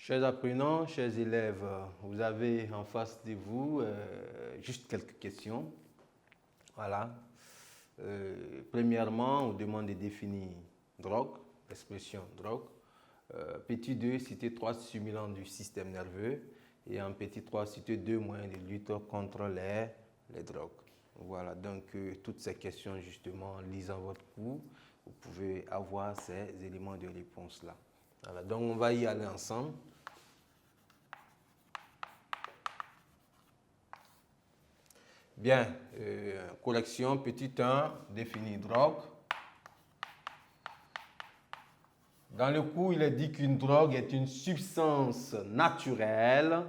Chers apprenants, chers élèves, vous avez en face de vous juste quelques questions. Voilà. Premièrement, on demande de définir drogue, l'expression drogue. Petit 2, citer 3 stimulants du système nerveux. Et en petit 3, citer 2 moyens de lutte contre les drogues. Voilà, donc toutes ces questions, justement, en lisant votre cours, vous pouvez avoir ces éléments de réponse-là. Voilà, donc on va y aller ensemble. Bien, correction, petit 1, définir drogue. Dans le cours, il est dit qu'une drogue est une substance naturelle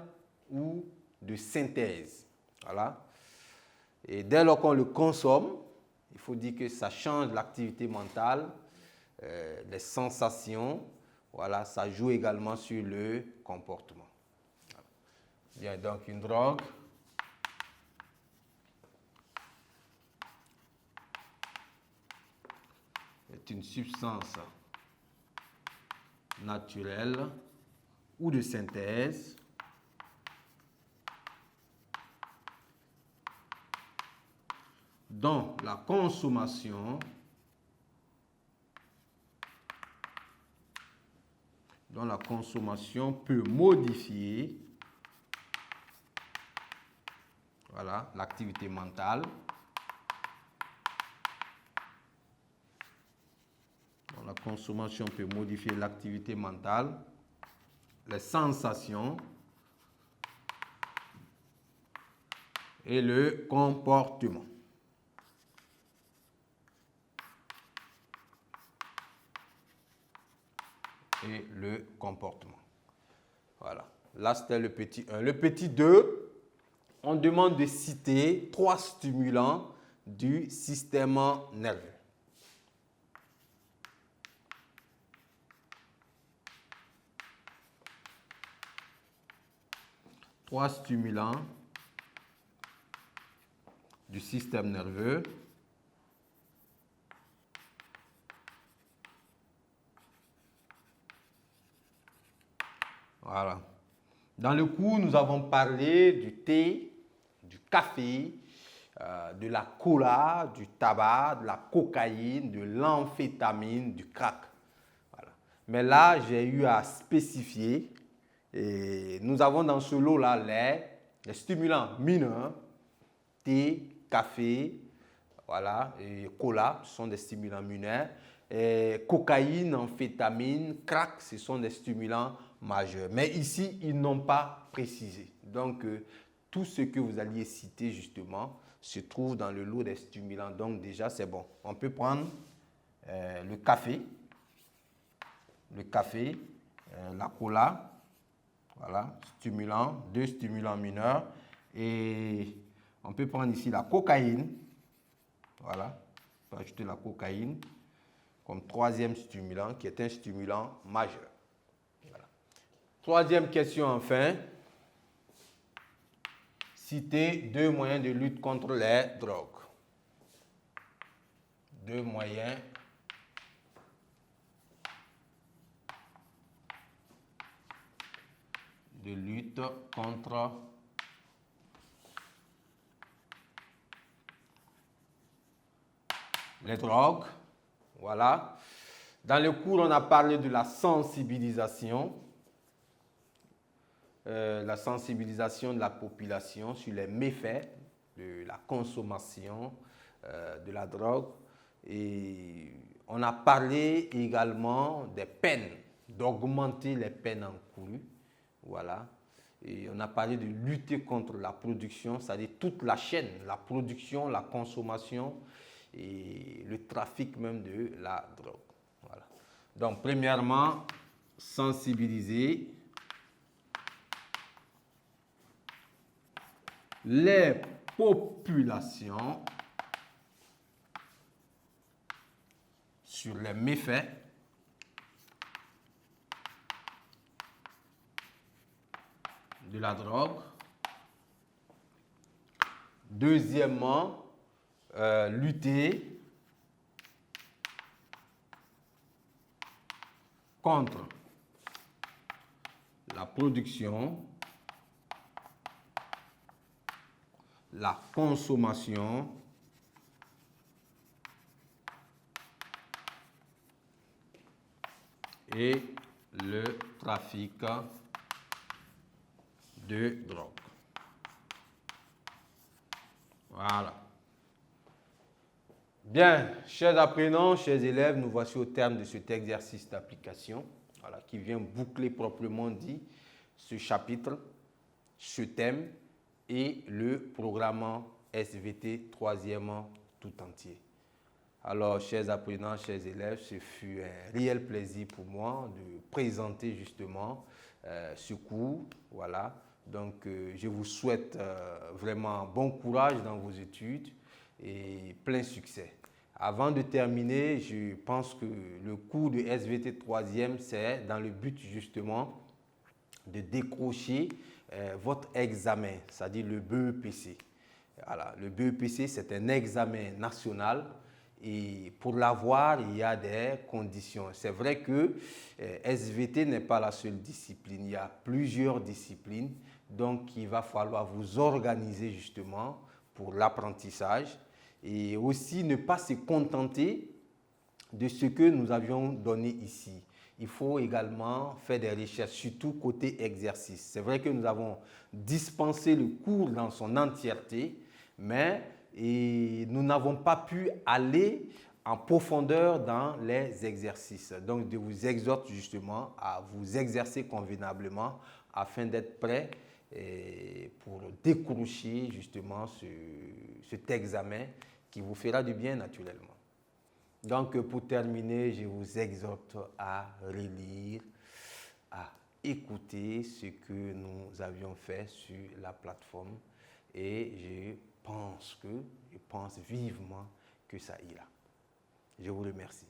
ou de synthèse. Voilà. Et dès lors qu'on le consomme, il faut dire que ça change l'activité mentale, les sensations. Voilà, ça joue également sur le comportement. Bien, donc une drogue est une substance naturelle ou de synthèse dont la consommation peut modifier voilà, l'activité mentale, dont la consommation peut modifier l'activité mentale, les sensations et le comportement. Et le comportement. Voilà. Là, c'était le petit 1. Le petit 2, on demande de citer 3 stimulants du système nerveux. Trois stimulants du système nerveux. Voilà. Dans le cours, nous avons parlé du thé, du café, de la cola, du tabac, de la cocaïne, de l'amphétamine, du crack. Voilà. Mais là, j'ai eu à spécifier. Et nous avons dans ce lot-là les stimulants mineurs, thé, café, voilà, et cola, ce sont des stimulants mineurs. Et cocaïne, amphétamine, crack, ce sont des stimulants majeurs. Mais ici, ils n'ont pas précisé. Donc, tout ce que vous alliez citer, justement, se trouve dans le lot des stimulants. Donc, déjà, c'est bon. On peut prendre le café, la cola, voilà, stimulant, 2 stimulants mineurs. Et on peut prendre ici la cocaïne. Voilà, on peut ajouter la cocaïne comme 3e stimulant qui est un stimulant majeur. Voilà. 3e question enfin. Citer 2 moyens de lutte contre les drogues. 2 moyens de lutte contre les drogues. Voilà. Dans le cours, on a parlé de la sensibilisation. La sensibilisation de la population sur les méfaits de la consommation de la drogue. Et on a parlé également des peines, d'augmenter les peines encourues. Voilà. Et on a parlé de lutter contre la production, c'est-à-dire toute la chaîne, la production, la consommation et le trafic même de la drogue. Voilà. Donc, premièrement, sensibiliser les populations sur les méfaits de la drogue. Deuxièmement, lutter contre la production, la consommation et le trafic de drogue. Voilà. Bien, chers apprenants, chers élèves, nous voici au terme de cet exercice d'application, voilà, qui vient boucler proprement dit ce chapitre, ce thème et le programme SVT 3e tout entier. Alors, chers apprenants, chers élèves, ce fut un réel plaisir pour moi de présenter justement ce cours. Voilà. Donc, je vous souhaite vraiment bon courage dans vos études et plein succès. Avant de terminer, je pense que le cours de SVT 3e, c'est dans le but justement de décrocher votre examen, c'est-à-dire le BEPC. Voilà, le BEPC, c'est un examen national et pour l'avoir, il y a des conditions. C'est vrai que SVT n'est pas la seule discipline, il y a plusieurs disciplines, donc il va falloir vous organiser justement pour l'apprentissage et aussi ne pas se contenter de ce que nous avions donné ici. Il faut également faire des recherches, surtout côté exercice. C'est vrai que nous avons dispensé le cours dans son entièreté, mais nous n'avons pas pu aller en profondeur dans les exercices. Donc, je vous exhorte justement à vous exercer convenablement afin d'être prêt pour décrocher justement cet examen qui vous fera du bien naturellement. Donc, pour terminer, je vous exhorte à relire, à écouter ce que nous avions fait sur la plateforme et je pense vivement que ça ira. Je vous remercie.